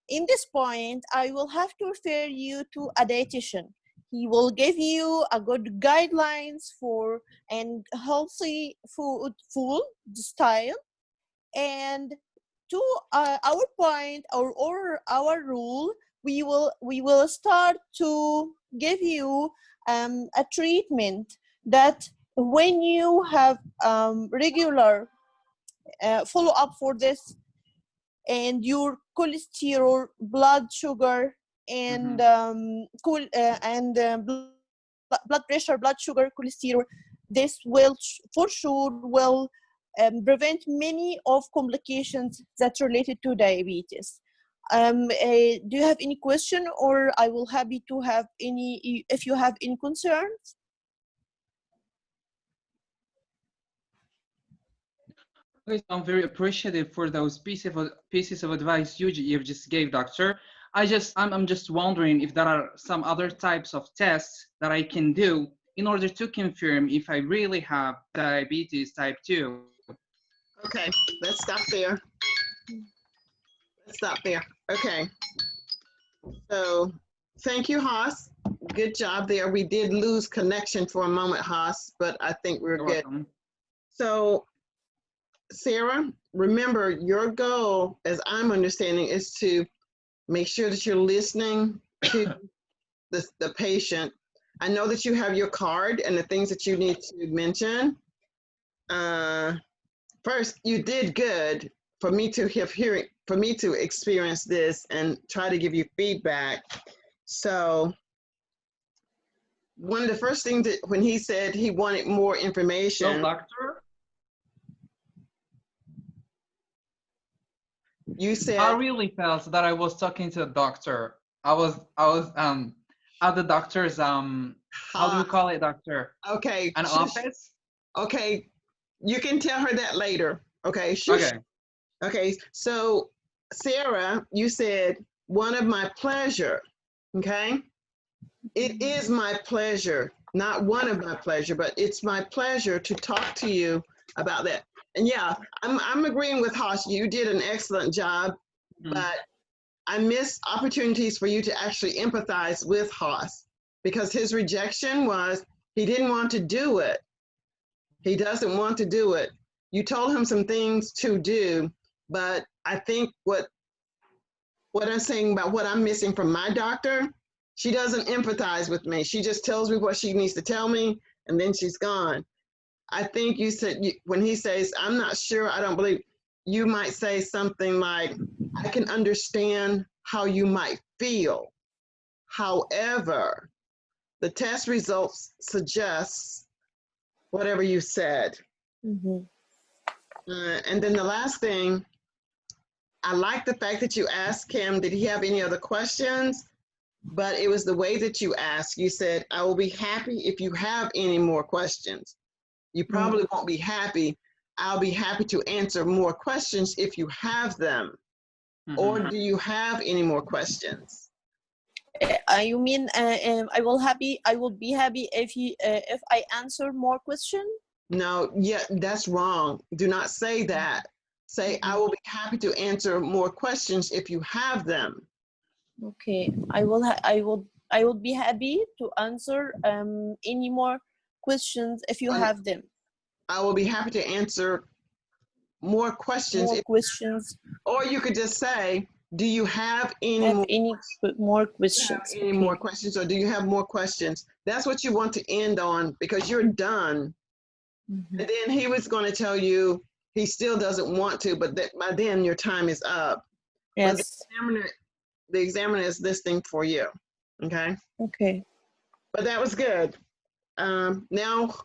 In this point, I will have to refer you to a dietitian. He will give you a good guidelines for and healthy food style. And to our point, or our rule, we will start to give you a treatment that when you have regular follow up for this, and your cholesterol, blood sugar, Mm-hmm. and blood pressure, blood sugar, cholesterol. This will for sure will prevent many of complications that related to diabetes. Do you have any question, or I will happy to have any if you have any concerns? Okay, so I'm very appreciative for those pieces of advice you've just gave, doctor. I'm just wondering if there are some other types of tests that I can do in order to confirm if I really have diabetes type 2. Okay, let's stop there. Let's stop there. Okay. So thank you, Haas. Good job there. We did lose connection for a moment, Haas, but I think we're You're good. welcome. So Sarah, remember your goal, as I'm understanding, is to make sure that you're listening to the patient. I know that you have your card and the things that you need to mention. First, you did good for me to for me to experience this and try to give you feedback. So one of the first things that when he said he wanted more Well, information, doctor, you I said, really felt that I was talking to a doctor. I was at the doctor's how do we call it, doctor? okay, An office? okay, you can tell her that later. Okay, shush. Okay. Okay, so Sarah, you said one of my pleasure. Okay, it is my pleasure, not one of my pleasure, but it's my pleasure to talk to you about that. And yeah, I'm agreeing with Hosh. You did an excellent job, but I miss opportunities for you to actually empathize with Haas because his rejection was he didn't want to do it. He doesn't want to do it. You told him some things to do, but I think what I'm saying about what I'm missing from my doctor, she doesn't empathize with me. She just tells me what she needs to tell me, and then she's gone. I think you said when he says, I'm not sure, I don't believe, you might say something like, I can understand how you might feel. However, the test results suggest whatever you said. Mhm. And then the last thing, I like the fact that you asked him, did he have any other questions? But it was the way that you asked. You said, I will be happy if you have any more questions. You probably won't be happy. I'll be happy to answer more questions if you have them. Or do you have any more questions? You mean I will be happy if I answer more question? No, yeah, that's wrong. Do not say that. Say, I will be happy to answer more questions if you have them. Okay, I will be happy to answer any more questions if you have them. I will be happy to answer more questions. More questions. Or you could just say, do you have any Have more any more questions? any more questions, or do you have more questions? That's what you want to end on because you're done. Mhm. And then he was going to tell you he still doesn't want to, but that by then your time is up. But Yes. the examiner is listening for you. Okay. Okay. But that was good. Now,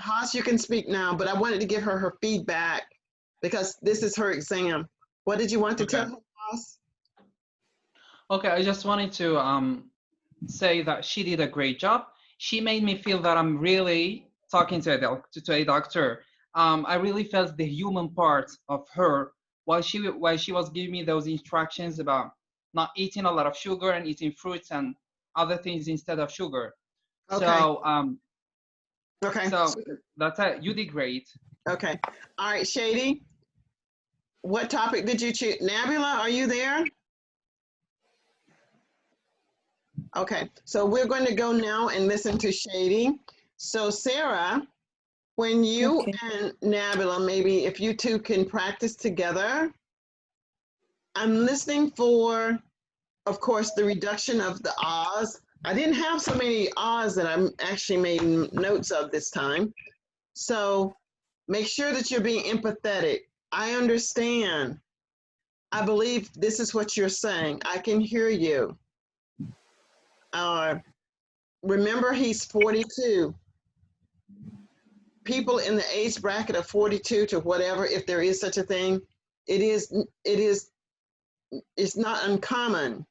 Haas, you can speak now, but I wanted to give her feedback because this is her exam. What did you want to tell her, Haas? Okay, I just wanted to say that she did a great job. She made me feel that I'm really talking to a doctor. I really felt the human part of her while she was giving me those instructions about not eating a lot of sugar and eating fruits and other things instead of sugar. Okay. So that's it. You did great. Okay. All right, Shady. What topic did you choose? Nabila, are you there? Okay, so we're going to go now and listen to Shady. So Sarah, when you and Nabila, maybe if you two can practice together, I'm listening for, of course, the reduction of the ahs. I didn't have so many ahs that I'm actually making notes of this time. So make sure that you're being empathetic. I understand. I believe this is what you're saying. I can hear you. Remember, he's 42. People in the age bracket of 42 to whatever, if there is such a thing, it's not uncommon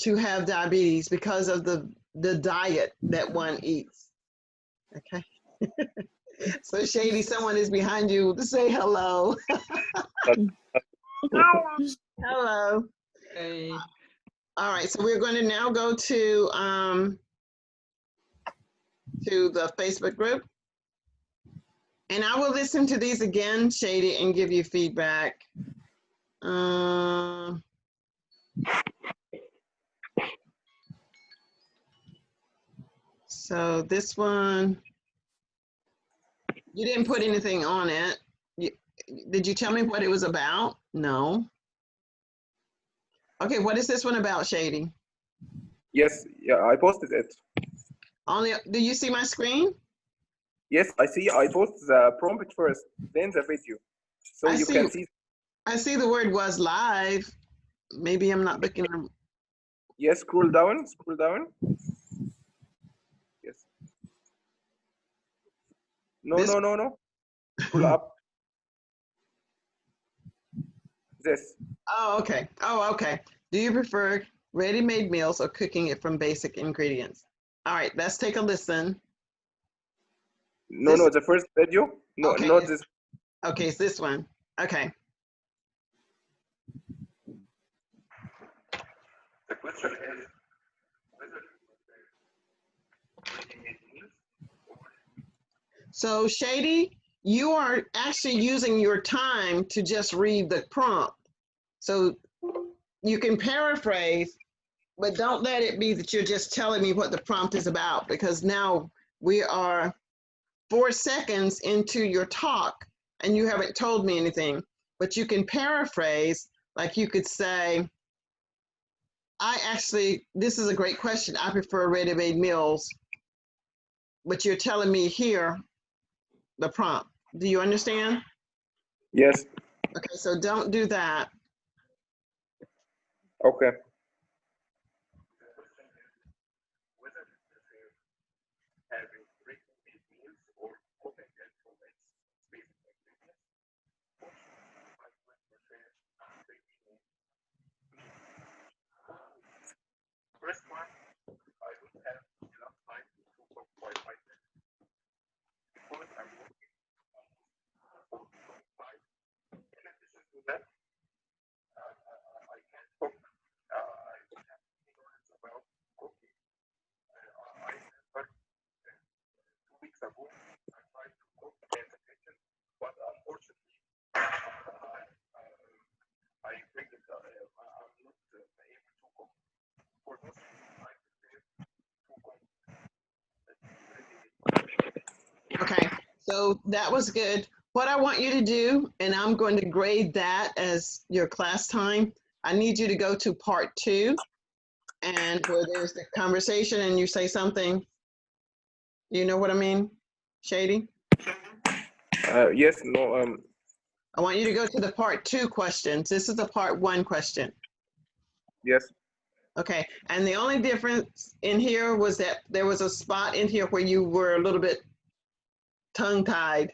to have diabetes because of the diet that one eats. Okay. So Shady, someone is behind you to say hello. Hello. Hey. All right, so we're going to now go to the Facebook group. And I will listen to these again, Shady, and give you feedback. So this one, you didn't put anything on it. Did you tell me what it was about? No. Okay, what is this one about, Shady? Yes, yeah, I posted it. Only, do you see my screen? Yes, I see. I post the prompt first, then the video, so I you see. can see. I see the word was live. Maybe I'm not looking. Yes, scroll down, scroll down. Yes. No, This- no, no, no. Scroll up. This. Oh, okay. Oh, okay. Do you prefer ready-made meals or cooking it from basic ingredients? All right, let's take a listen. No, This- no, the first video. No, Okay. not this. Okay, it's this one. Okay. The question is So Shady, you are actually using your time to just read the prompt. So you can paraphrase, but don't let it be that you're just telling me what the prompt is about, because now we are 4 seconds into your talk and you haven't told me anything. But you can paraphrase, like you could say, this is a great question. I prefer ready-made meals, but you're telling me here the prompt. Do you understand? Yes. Okay, so don't do that. Okay. First one, I would have enough time to cook by myself because I'm working for 25. In addition to that, I can cook. I don't have ignorance about cooking. I remember 2 weeks ago, I tried to cook in the kitchen, but unfortunately, I think that I'm not able to cook. For those reasons, I prefer to cook. Okay, so that was good. What I want you to do, and I'm going to grade that as your class time, I need you to go to part 2, and where there's the conversation and you say something. You know what I mean, Shady? Yes, no, I want you to go to the part 2 questions. This is the part 1 question. yes. Okay, and the only difference in here was that there was a spot in here where you were a little bit tongue-tied.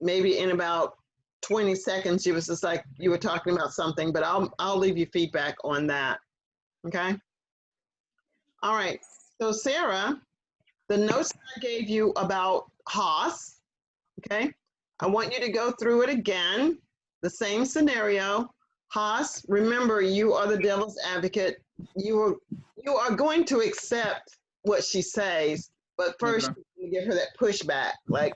Maybe in about 20 seconds, you was just like you were talking about something, but I'll leave you feedback on that. Okay. All right. So Sarah, the notes I gave you about Haas, okay, I want you to go through it again, the same scenario. Haas, remember, you are the devil's advocate. You are going to accept what she says, but first Okay. you give her that pushback. Like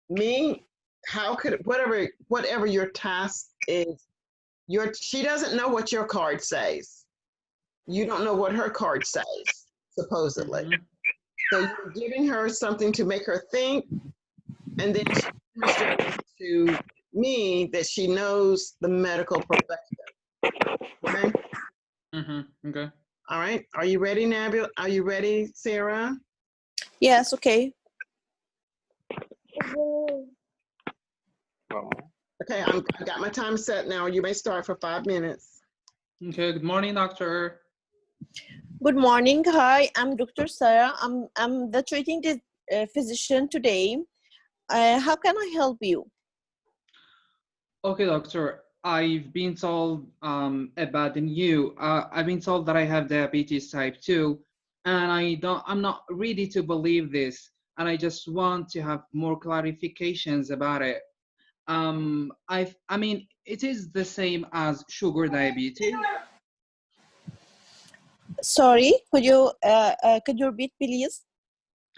me, how could whatever your task is, she doesn't know what your card says. You don't know what her card says, supposedly. Mhm. So you're giving her something to make her think, and then she demonstrates to me that she knows the medical profession. Okay. Okay. All right. Are you ready, Nabila? Are you ready, Sarah? Yes, okay. Okay. I got my time set now. You may start for 5 minutes. Okay. Good morning, doctor. Good morning. Hi, I'm Dr. Sarah. I'm the treating physician today. How can I help you? Okay, doctor. I've been told about the new. I've been told that I have diabetes type 2, and I'm not ready to believe this, and I just want to have more clarifications about it. I mean, it is the same as sugar diabetes. Sorry, could you repeat, please?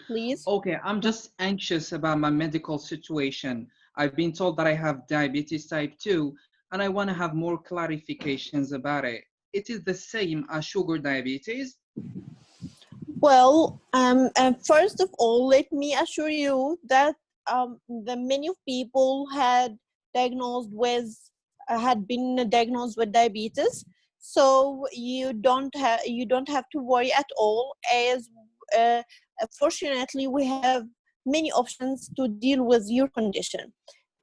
Please. Okay, I'm just anxious about my medical situation. I've been told that I have diabetes type 2, and I want to have more clarifications about it. It is the same as sugar diabetes? Well, first of all, let me assure you that the many of people had been diagnosed with diabetes. so you don't have to worry at all, as fortunately we have many options to deal with your condition.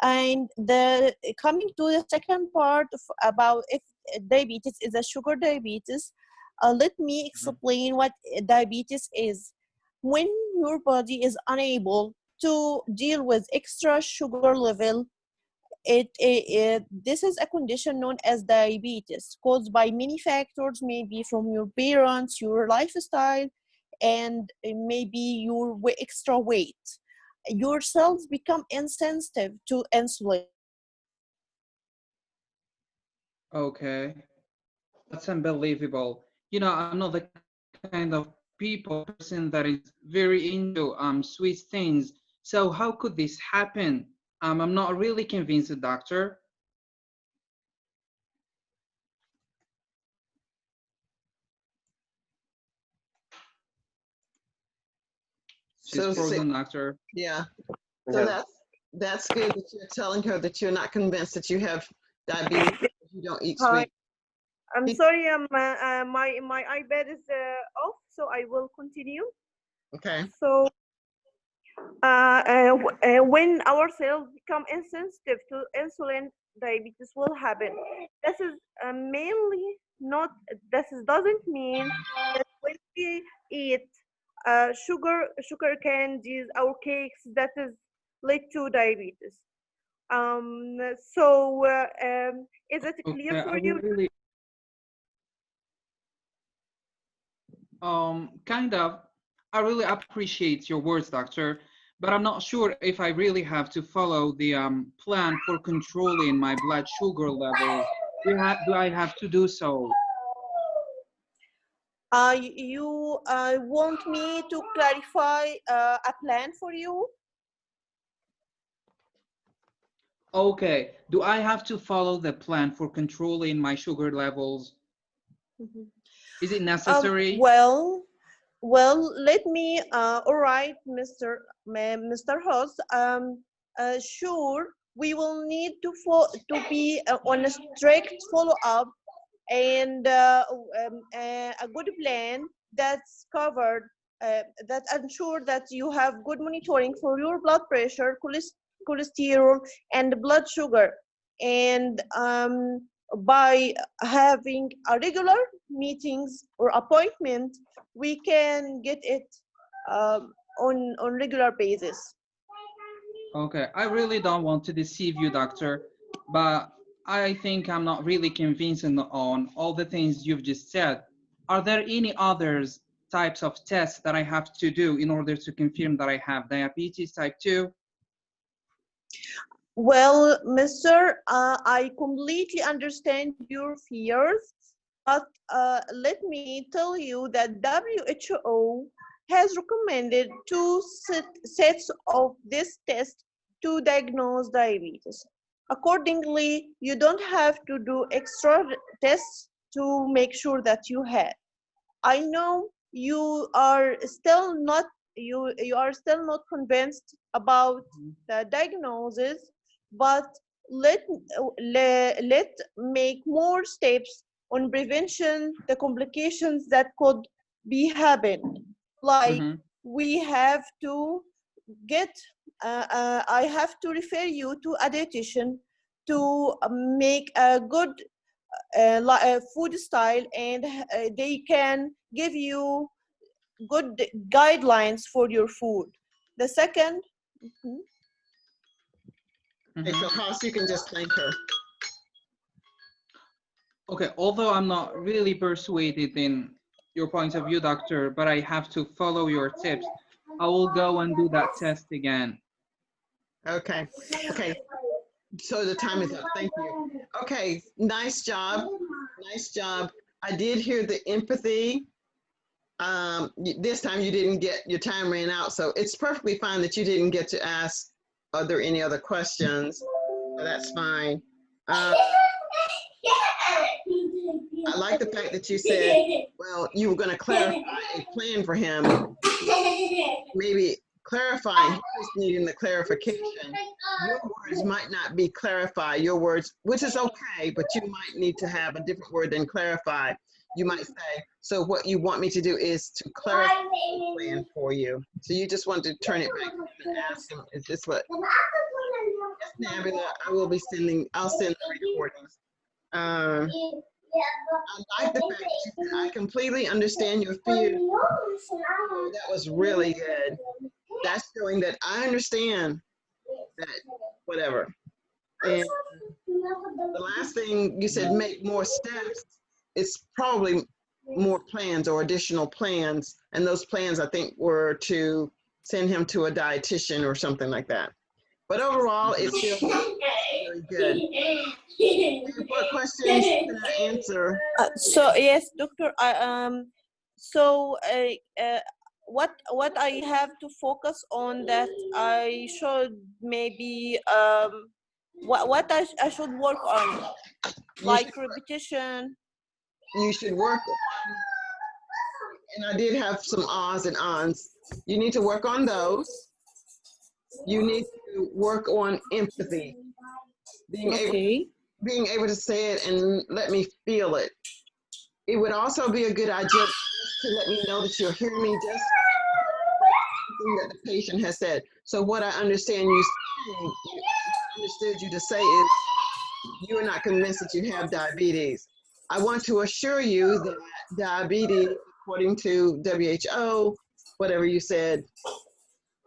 And the coming to the second part about if diabetes is a sugar diabetes, let me explain what diabetes is. When your body is unable to deal with extra sugar level, this is a condition known as diabetes, caused by many factors, maybe from your parents, your lifestyle, and maybe your extra weight. Your cells become insensitive to insulin. Okay, that's unbelievable. You know, I'm not the kind of person that is very into sweet things. So how could this happen? I'm not really convinced, doctor. She's So, frozen, doctor. yeah. So Yes. that's good that you're telling her that you're not convinced that you have diabetes if you don't eat Hi, sweet. I'm sorry, my iPad is off, so I will continue. Okay. So, when our cells become insensitive to insulin, diabetes will happen. This is mainly not. Doesn't mean that when we eat sugar candies or cakes, that is lead to diabetes. So, is it clear Okay, for you? kind of. I really appreciate your words, doctor, but I'm not sure if I really have to follow the plan for controlling my blood sugar levels. Do I have to do so? You want me to clarify a plan for you? Okay, do I have to follow the plan for controlling my sugar levels? Mhm. Is it necessary? Well, let me. All right, Mr. Hoss. Sure, we will need to be on a strict follow up and a good plan that's covered, that ensure that you have good monitoring for your blood pressure, cholesterol, and blood sugar. And by having a regular meetings or appointment, we can get it on regular basis. Okay, I really don't want to deceive you, doctor, but I think I'm not really convinced on all the things you've just said. Are there any others types of tests that I have to do in order to confirm that I have diabetes type 2? Well, Mister, I completely understand your fears, but let me tell you that WHO has recommended two sets of this test to diagnose diabetes. Accordingly, you don't have to do extra tests to make sure that you have. I know you are still not convinced about the diagnosis, but let let make more steps on prevention the complications that could be happen. Like Mm-hmm. we have to get I have to refer you to a dietitian to make a good food style, and they can give you good guidelines for your food. The second, mhm. Okay, so Hoss, you can just thank her. Okay, although I'm not really persuaded in your point of view, doctor, but I have to follow your tips. I will go and do that test again. Okay. Okay. So the time is up. Thank you. Okay. Nice job. Nice job. I did hear the empathy. This time you didn't get, your time ran out. So it's perfectly fine that you didn't get to ask, are there any other questions? So that's fine. I like the fact that you said, well, you were going to clarify a plan for him, maybe clarifying, he's needing the clarification. Your words might not be clarify, your words, which is okay, but you might need to have a different word than clarify. You might say, so what you want me to do is to clarify the plan for you. So you just want to turn it back and ask him, is this what? Yes, Nabila, I'll send the recordings. I like the fact that I completely understand your fear. That was really good. That's showing that I understand that, whatever. And the last thing you said, make more steps. It's probably more plans or additional plans. And those plans, I think, were to send him to a dietitian or something like that. But overall, it's still very good. What questions can I answer? So yes, doctor. What I have to focus on that I should maybe what I should work on, like repetition. You should work on, and I did have some ahs and ons. You need to work on those. You need to work on empathy. Being able to say it and let me feel it. It would also be a good idea to let me know that you're hearing me, just something that the patient has said. So what I understand you saying, understood you to say is, you are not convinced that you have diabetes. I want to assure you that diabetes, according to WHO, whatever you said,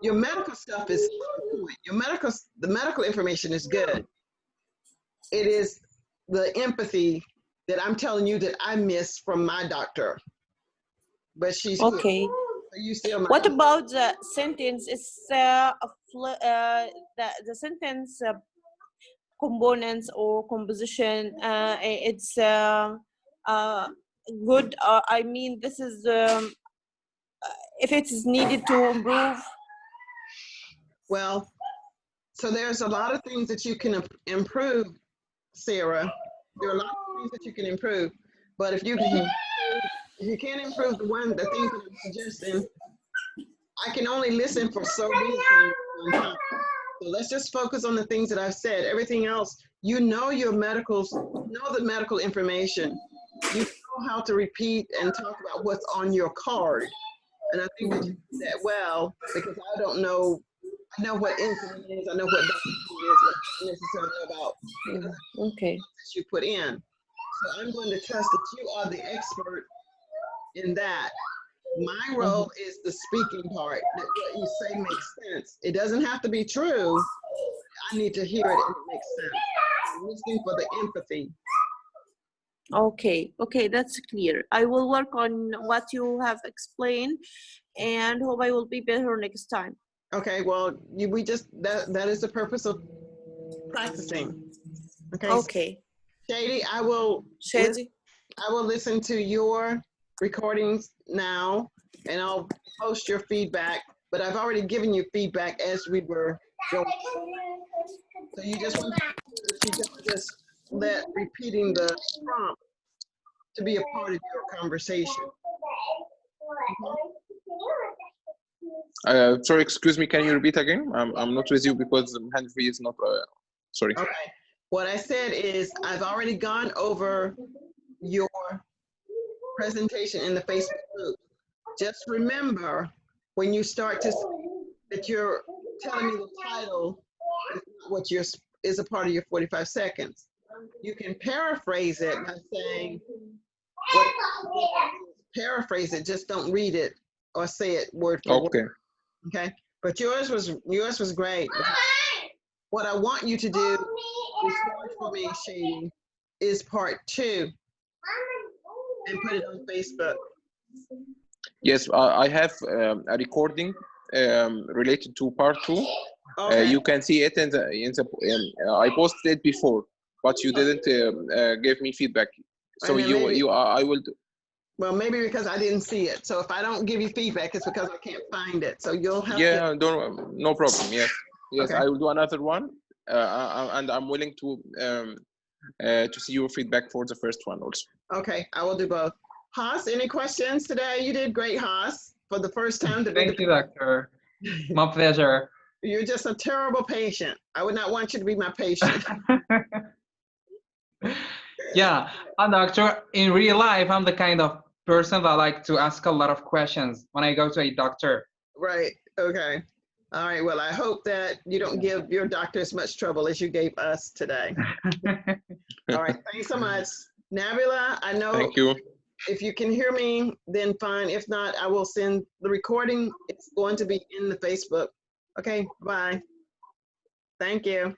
your medical stuff is the medical information is good. It is the empathy that I'm telling you that I missed from my doctor. But she's okay. So you still What about the sentence? Is the sentence components or composition? It's good. I mean, this is if it is needed to improve. Well, so there's a lot of things that you can improve, Sarah. There are a lot of things that you can improve, but if you can't improve the things that I'm suggesting, I can only listen for so many things. So let's just focus on the things that I've said. Everything else, you know your medicals, you know the medical information. You know how to repeat and talk about what's on your card. And I think that you do that well, because I don't know. I know what insulin is. I know what diabetes is, but I don't necessarily know about okay that you put in. So I'm going to trust that you are the expert in that. My role is the speaking part, that what you say makes sense. It doesn't have to be true. I need to hear it and it makes sense. I'm listening for the empathy. Okay, that's clear. I will work on what you have explained and hope I will be better next time. Okay, well, that is the purpose of practicing. Okay. Shady, I will listen to your recordings now, and I'll post your feedback, but I've already given you feedback as we were going. So you just want to just let repeating the prompt to be a part of your conversation. Sorry, excuse me, can you repeat again? I'm not with you because hand-free is not, sorry. Okay, what I said is I've already gone over your presentation in the Facebook group. Just remember, when you start to say that you're telling me the title, what is a part of your 45 seconds. You can paraphrase it by saying, paraphrase it, just don't read it or say it word for word. Okay, but yours was great. What I want you to do, record for me, Shady, is part 2, and put it on Facebook. Yes, I have a recording related to part 2. Okay. You can see it in the I posted it before, but you didn't give me feedback. So I will do. Well, maybe because I didn't see it. So if I don't give you feedback, it's because I can't find it. So you'll have to. No problem. Yes, okay. I will do another one, and I'm willing to see your feedback for the first one also. Okay, I will do both. Haas, any questions today? You did great, Haas, for the first time. Thank you, doctor. My pleasure. You're just a terrible patient. I would not want you to be my patient. Yeah, and doctor, in real life, I'm the kind of person that like to ask a lot of questions when I go to a doctor. Right. Okay. All right. Well, I hope that you don't give your doctor as much trouble as you gave us today. All right. Thanks so much. Nabila, I know Thank you. if you can hear me, then fine. If not, I will send the recording. It's going to be in the Facebook. Okay. Bye. Thank you.